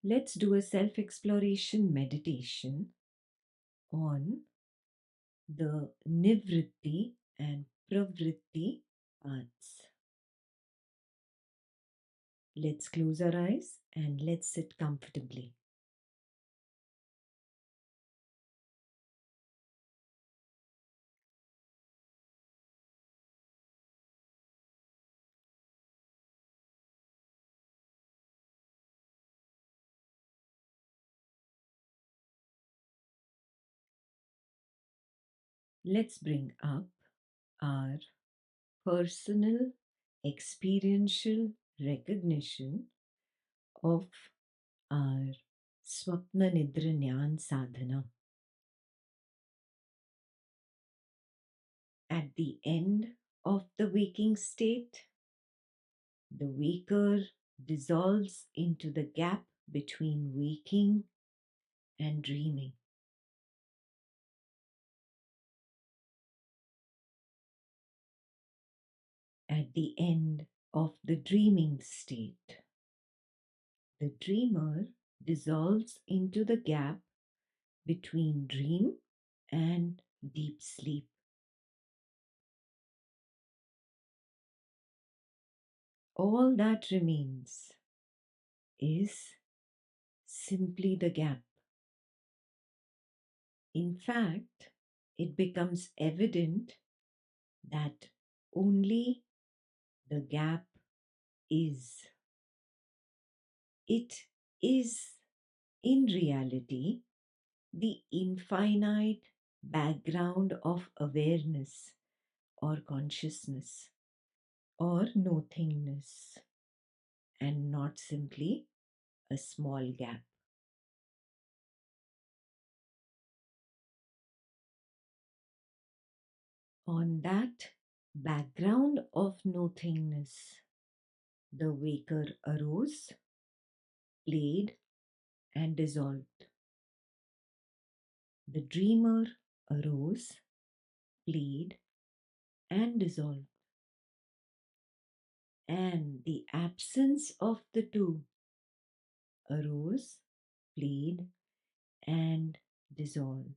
Let's do a self-exploration meditation on the Nivritti and Pravritti paths. Let's close our eyes and let's sit comfortably. Let's bring up our personal experiential recognition of our Swapna Nidra Jnana Sadhana. At the end of the waking state, the waker dissolves into the gap between waking and dreaming. At the end of the dreaming state, the dreamer dissolves into the gap between dream and deep sleep. All that remains is simply the gap. In fact, it becomes evident that only the gap is. It is, in reality, the infinite background of awareness or consciousness or nothingness, and not simply a small gap. On that background of nothingness, the waker arose, played, and dissolved. The dreamer arose, played, and dissolved. And the absence of the two arose, played, and dissolved.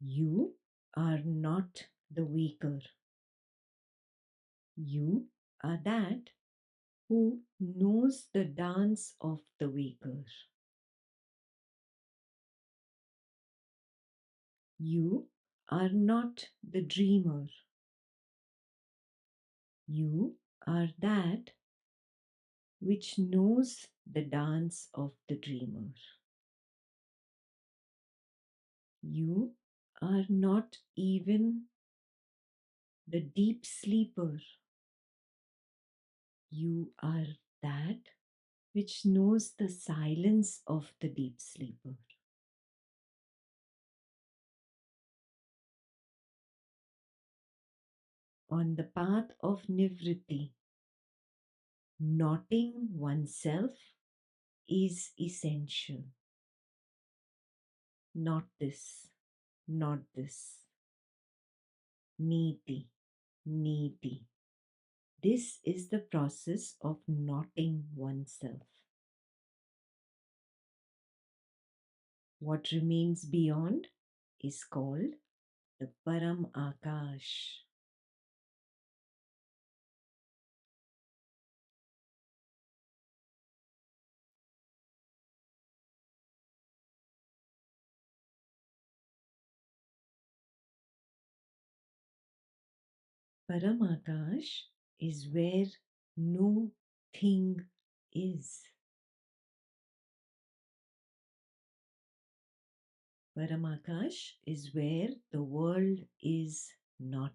You are not the waker. You are that who knows the dance of the waker. You are not the dreamer. You are that which knows the dance of the dreamer. You are not even the deep sleeper. You are that which knows the silence of the deep sleeper. On the path of Nivritti, knotting oneself is essential. Not this, not this. Niti, niti. This is the process of knotting oneself. What remains beyond is called the Param Akash. Param Akash is where no thing is. Paramakash is where the world is not.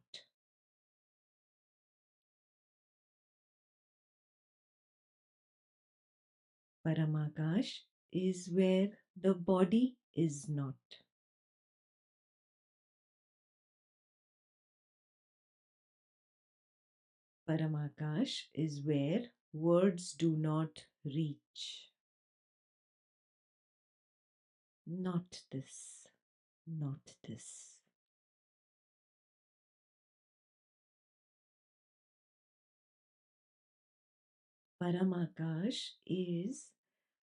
Paramakash is where the body is not. Paramakash is where words do not reach. Not this, not this. Paramakash is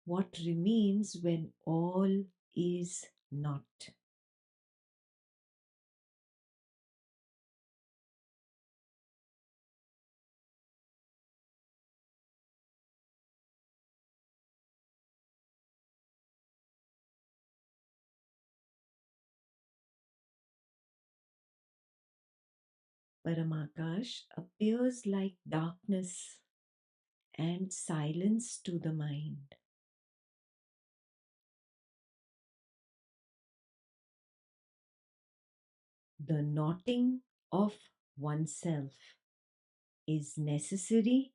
what remains when all is not. Paramakash appears like darkness and silence to the mind. The knotting of oneself is necessary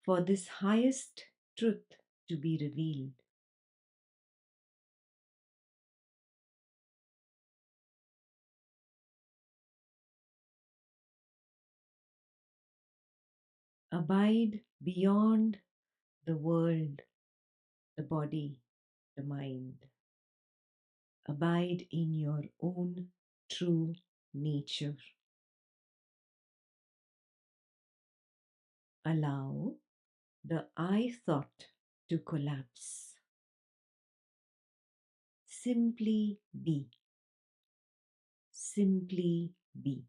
for this highest truth to be revealed. Abide beyond the world, the body, the mind. Abide in your own true nature. Allow the I thought to collapse. Simply be. Simply be.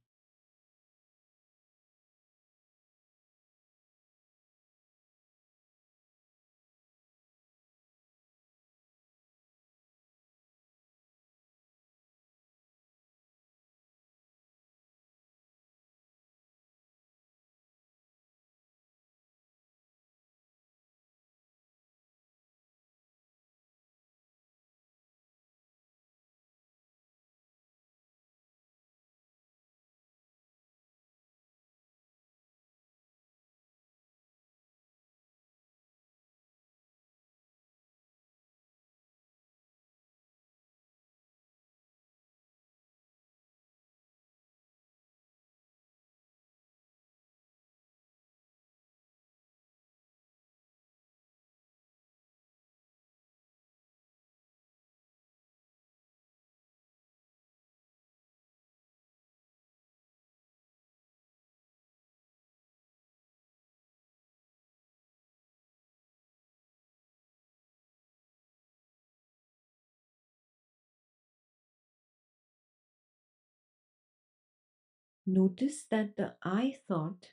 Notice that the I thought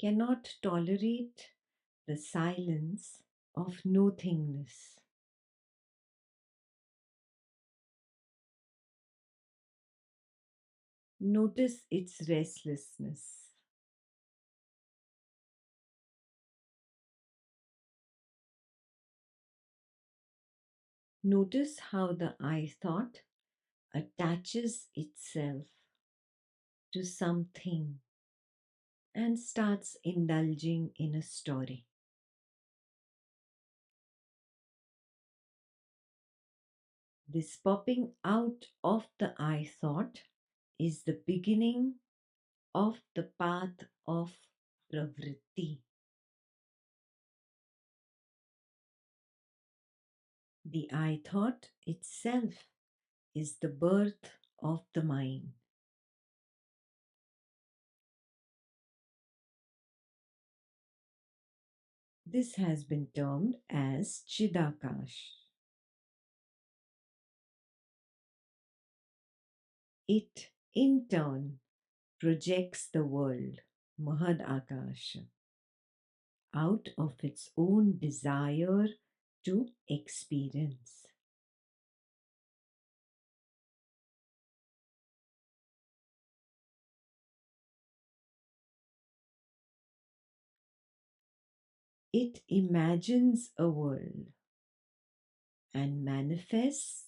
cannot tolerate the silence of nothingness. Notice its restlessness. Notice how the I thought attaches itself to something and starts indulging in a story. This popping out of the I thought is the beginning of the path of Pravritti. The I thought itself is the birth of the mind. This has been termed as Chidakash. It, in turn, projects the world, Mahad Akash, out of its own desire to experience. It imagines a world and manifests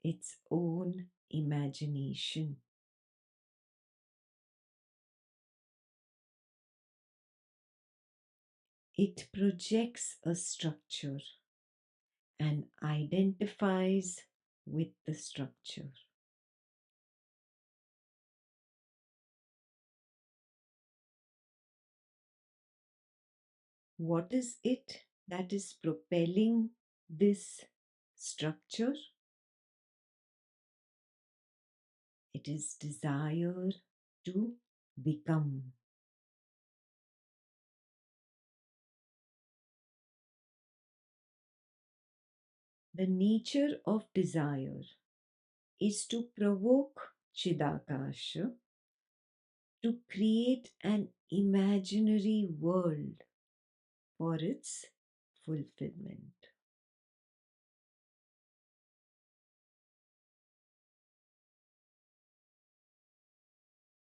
its own imagination. It projects a structure and identifies with the structure. What is it that is propelling this structure? It is desire to become. The nature of desire is to provoke Chidakasha to create an imaginary world for its fulfillment.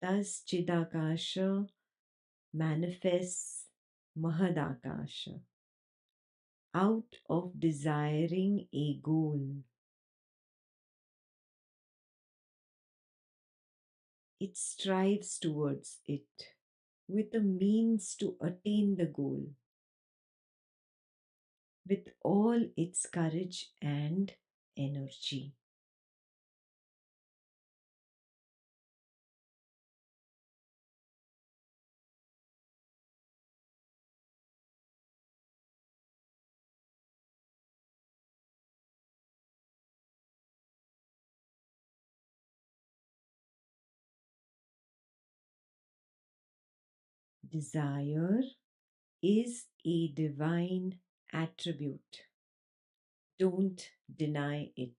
Thus, Chidakasha manifests Mahadakasha out of desiring a goal. It strives towards it with a means to attain the goal with all its courage and energy. Desire is a divine attribute. Don't deny it.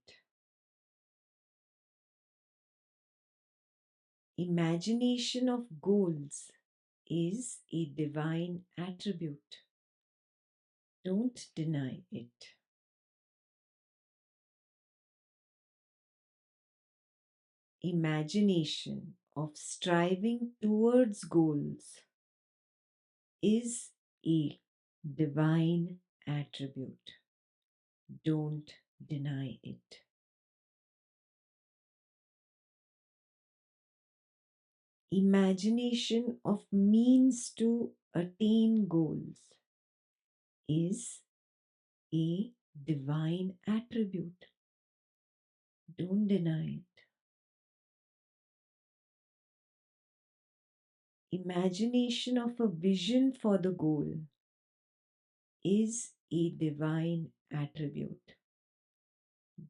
Imagination of goals is a divine attribute. Don't deny it. Imagination of striving towards goals is a divine attribute. Don't deny it. Imagination of means to attain goals is a divine attribute. Don't deny it. Imagination of a vision for the goal is a divine attribute.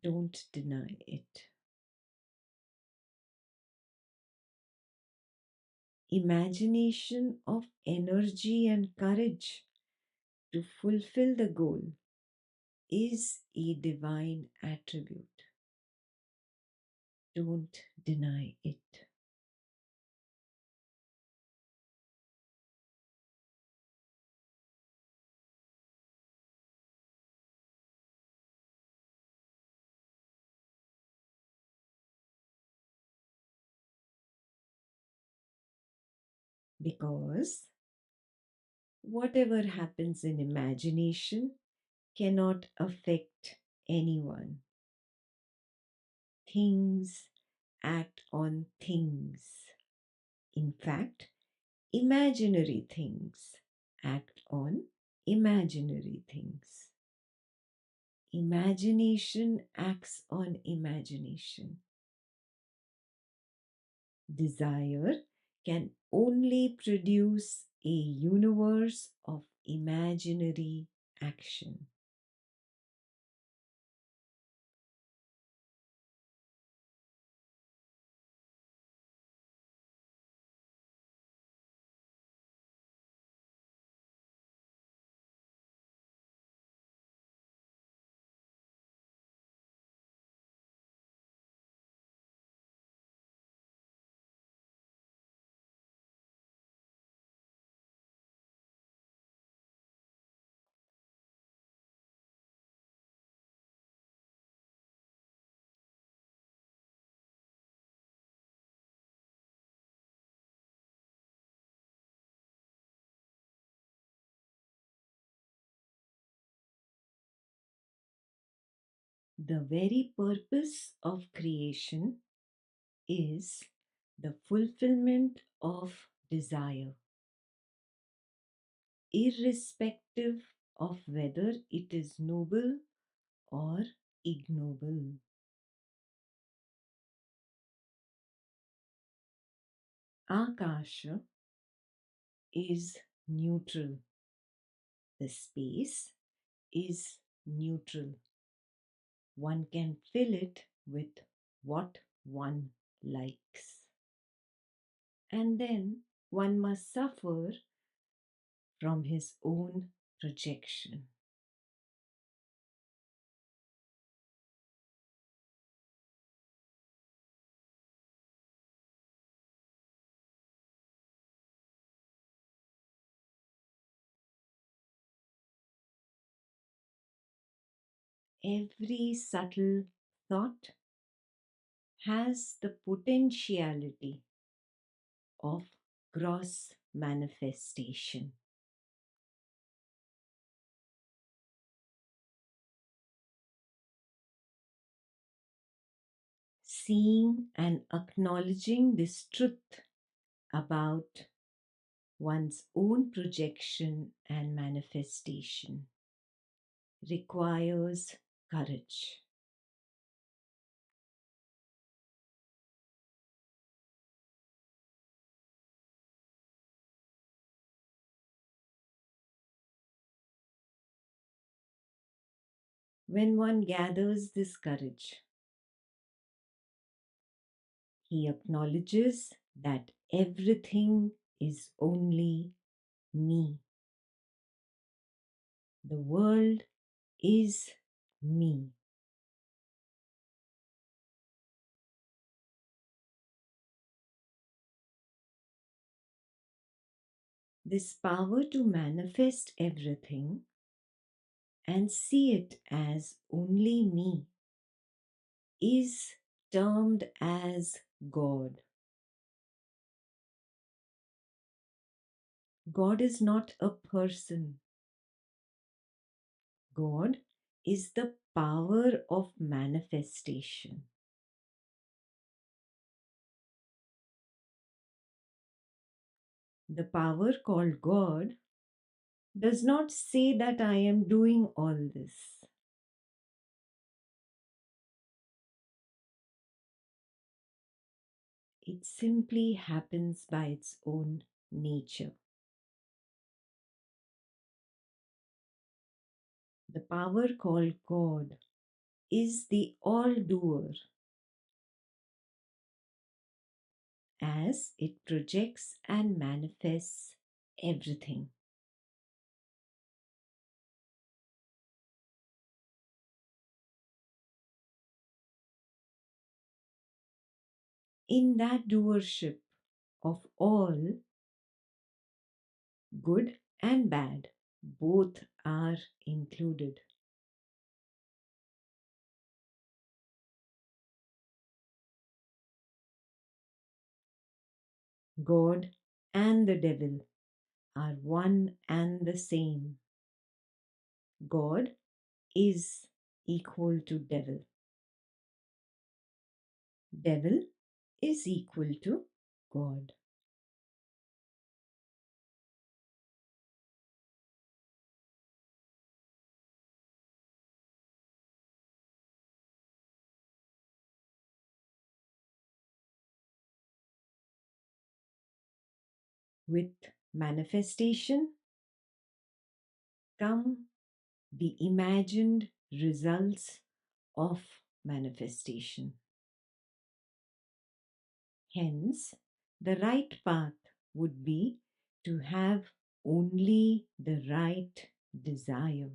Don't deny it. Imagination of energy and courage to fulfill the goal is a divine attribute. Don't deny it. Because whatever happens in imagination cannot affect anyone. Things act on things. In fact, imaginary things act on imaginary things. Imagination acts on imagination. Desire can only produce a universe of imaginary action. The very purpose of creation is the fulfillment of desire, irrespective of whether it is noble or ignoble. Akasha is neutral. The space is neutral. One can fill it with what one likes. And then one must suffer from his own projection. Every subtle thought has the potentiality of gross manifestation. Seeing and acknowledging this truth about one's own projection and manifestation requires courage. When one gathers this courage, he acknowledges that everything is only me. The world is me. This power to manifest everything and see it as only me is termed as God. God is not a person. God is the power of manifestation. The power called God does not say that I am doing all this. It simply happens by its own nature. The power called God is the all doer as it projects and manifests everything. In that doership of all, good and bad both are included. God and the devil are one and the same. God is equal to devil. Devil is equal to God. With manifestation come the imagined results of manifestation. Hence, the right path would be to have only the right desire.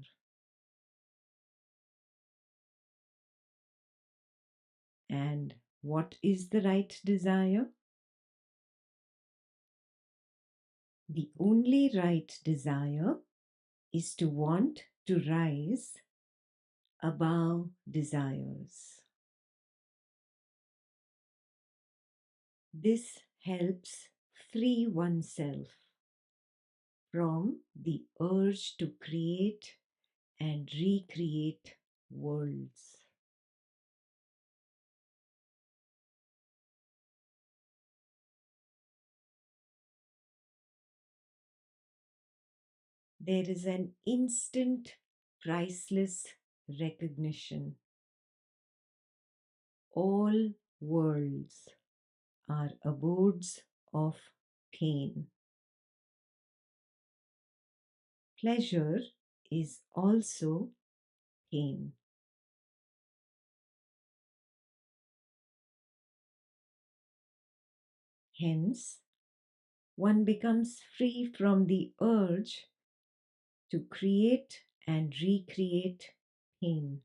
And what is the right desire? The only right desire is to want to rise above desires. This helps free oneself from the urge to create and recreate worlds. There is an instant, priceless recognition. All worlds are abodes of pain. Pleasure is also pain. Hence, one becomes free from the urge to create and recreate pain.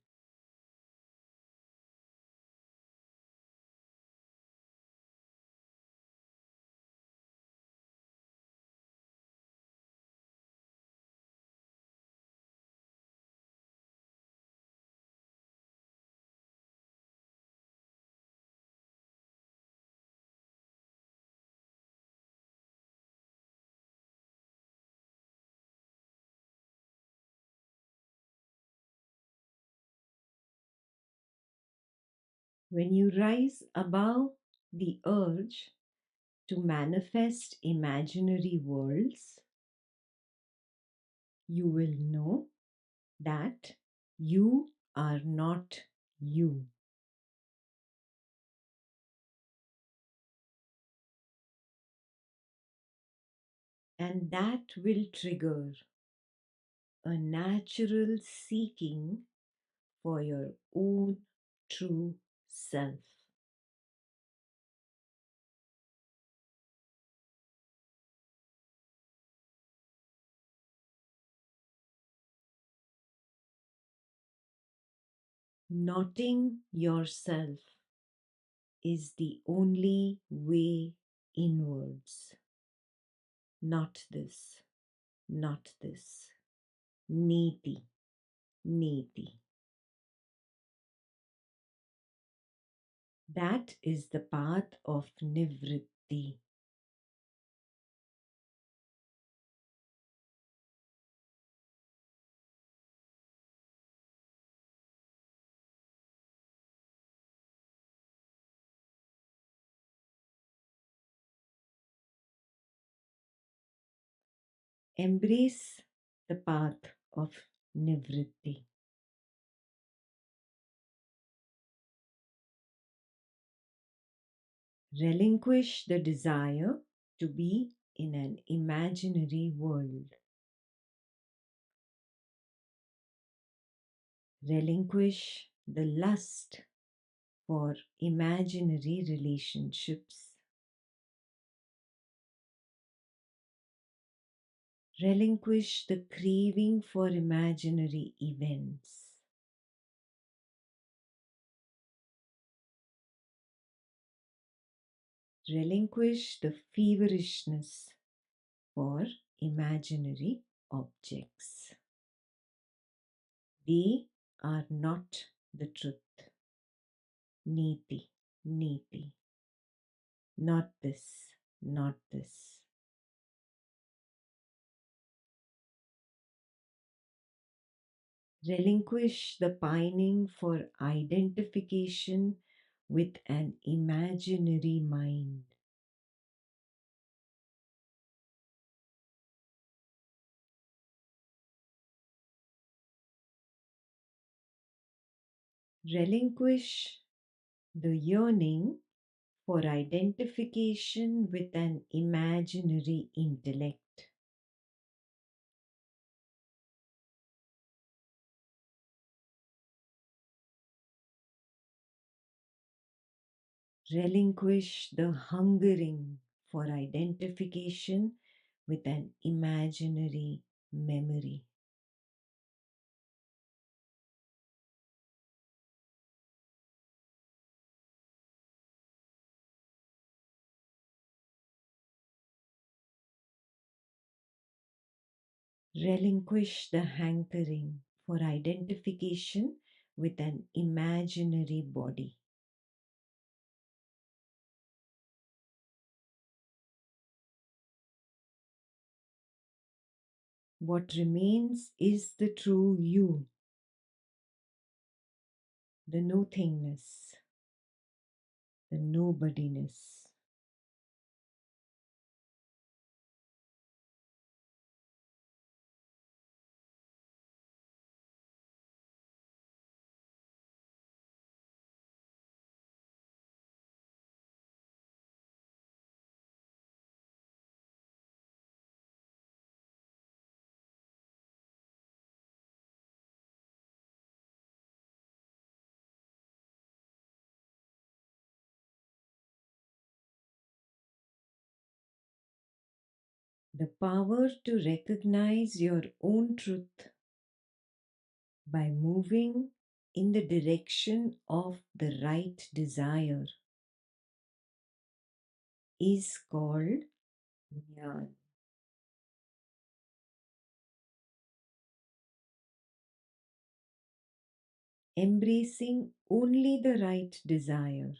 When you rise above the urge to manifest imaginary worlds, you will know that you are not you. And that will trigger a natural seeking for your own true self. Knotting yourself is the only way inwards. Not this, not this. Niti, niti. That is the path of Nivritti. Embrace the path of Nivritti. Relinquish the desire to be in an imaginary world. Relinquish the lust for imaginary relationships. Relinquish the craving for imaginary events. Relinquish the feverishness for imaginary objects. They are not the truth. Niti, niti. Not this, not this. Relinquish the pining for identification with an imaginary mind. Relinquish the yearning for identification with an imaginary intellect. Relinquish the hungering for identification with an imaginary memory. Relinquish the hankering for identification with an imaginary body. What remains is the true you, the nothingness, the nobodiness. The power to recognize your own truth by moving in the direction of the right desire is called jnana. Embracing only the right desire,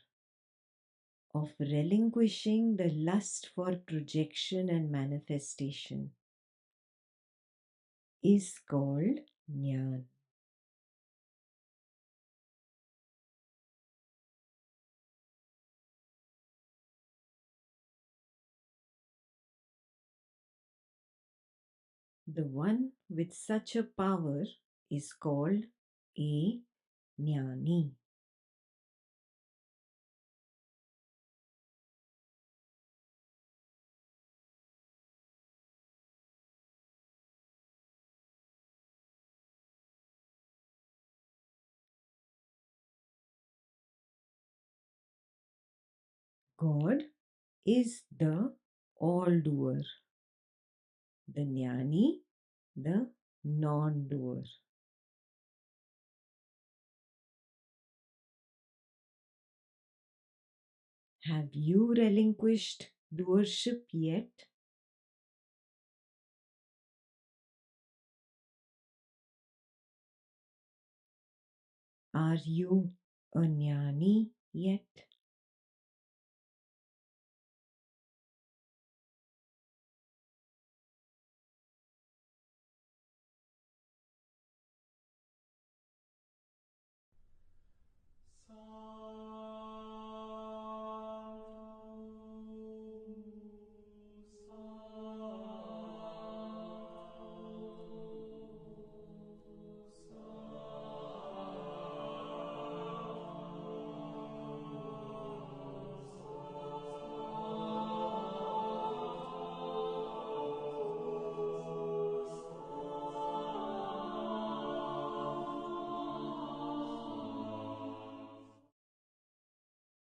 of relinquishing the lust for projection and manifestation, is called jnana. The one with such a power is called a jnani. God is the all doer, the jnani, the non doer. Have you relinquished doership yet? Are you a jnani yet?